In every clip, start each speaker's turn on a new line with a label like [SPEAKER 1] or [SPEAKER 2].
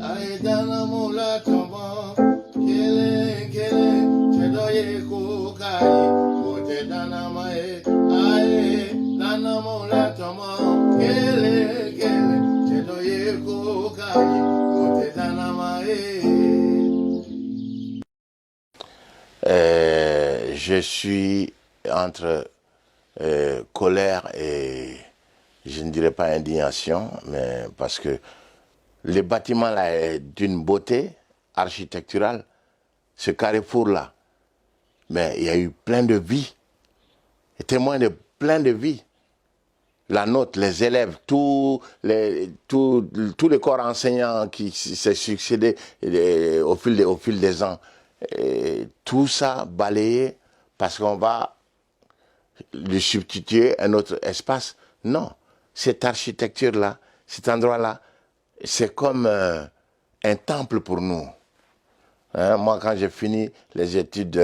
[SPEAKER 1] Aidana mula tomo, kele kele, chedoye kukai, kote dana mae. Aidana mula tomo, kele kele, chedoye kukai, kote dana mae. Je suis entre colère et, je ne dirais pas indignation, mais parce que les bâtiments là est d'une beauté architecturale, ce carrefour là, mais il y a eu plein de vies, et témoin de plein de vies. La nôtre, les élèves, tous les corps enseignants qui s'est succédé au fil des ans, et tout ça balayé parce qu'on va lui substituer un autre espace. Non, cette architecture-là, cet endroit-là, c'est comme un temple pour nous. Hein, moi, quand j'ai fini les études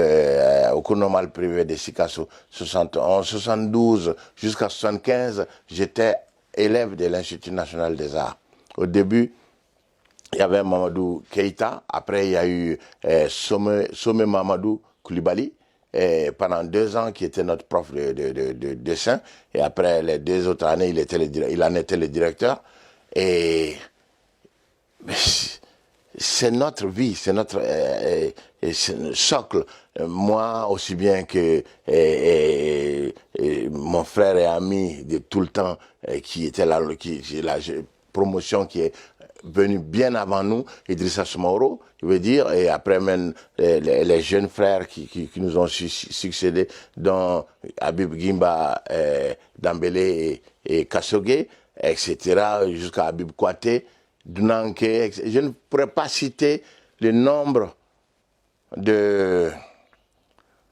[SPEAKER 1] au cours normal privé de Sikasso, 72 jusqu'à 75, j'étais élève de l'Institut national des arts. Au début, il y avait Mamadou Keïta, après il y a eu Somé Mamadou Koulibaly, et pendant 2 ans qui était notre prof de dessin, et après les 2 autres années, il en était le directeur. Et c'est notre vie, c'est notre socle. Moi, aussi bien que mon frère et ami de tout le temps, qui était là, la promotion qui est venue bien avant nous, Idrissa Soumaoro, je veux dire, et après même les jeunes frères qui nous ont succédé, dont Habib Gimba, Dambélé et Kassogué, etc., jusqu'à Habib Kouaté, Dunanké. Je ne pourrais pas citer le nombre de,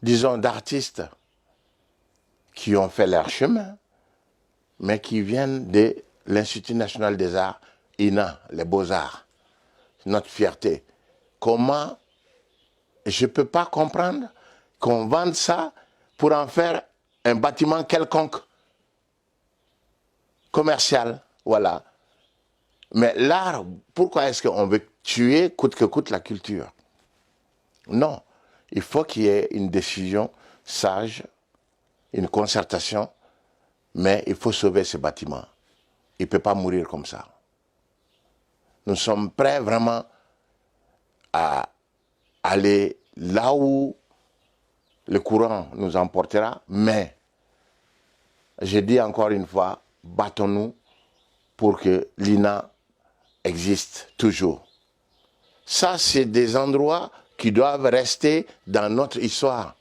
[SPEAKER 1] disons, d'artistes qui ont fait leur chemin, mais qui viennent de l'Institut national des arts, INA, les beaux-arts. Notre fierté. Comment, je ne peux pas comprendre qu'on vende ça pour en faire un bâtiment quelconque, commercial, voilà. Mais l'art, pourquoi est-ce qu'on veut tuer coûte que coûte la culture? Non, il faut qu'il y ait une décision sage, une concertation, mais il faut sauver ce bâtiment. Il ne peut pas mourir comme ça. Nous sommes prêts vraiment à aller là où le courant nous emportera, mais je dis encore une fois, battons-nous pour que l'INA existe toujours. Ça, c'est des endroits qui doivent rester dans notre histoire,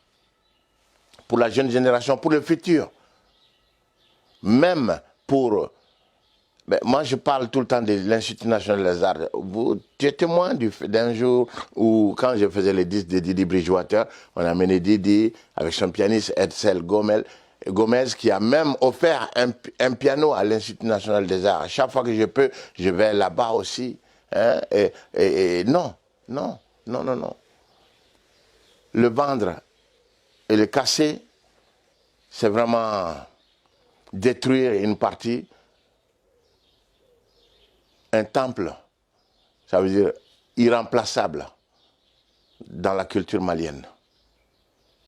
[SPEAKER 1] pour la jeune génération, pour le futur. Même pour... Ben, moi, je parle tout le temps de l'Institut national des arts. Tu es témoin d'un jour où, quand je faisais les disques de Didi Bridgewater, on a amené Didi avec son pianiste Edsel Gomez, qui a même offert un piano à l'Institut national des arts. À chaque fois que je peux, je vais là-bas aussi. Hein, et non, non, non, non, non. Le vendre et le casser, c'est vraiment détruire une partie. Un temple, ça veut dire irremplaçable dans la culture malienne.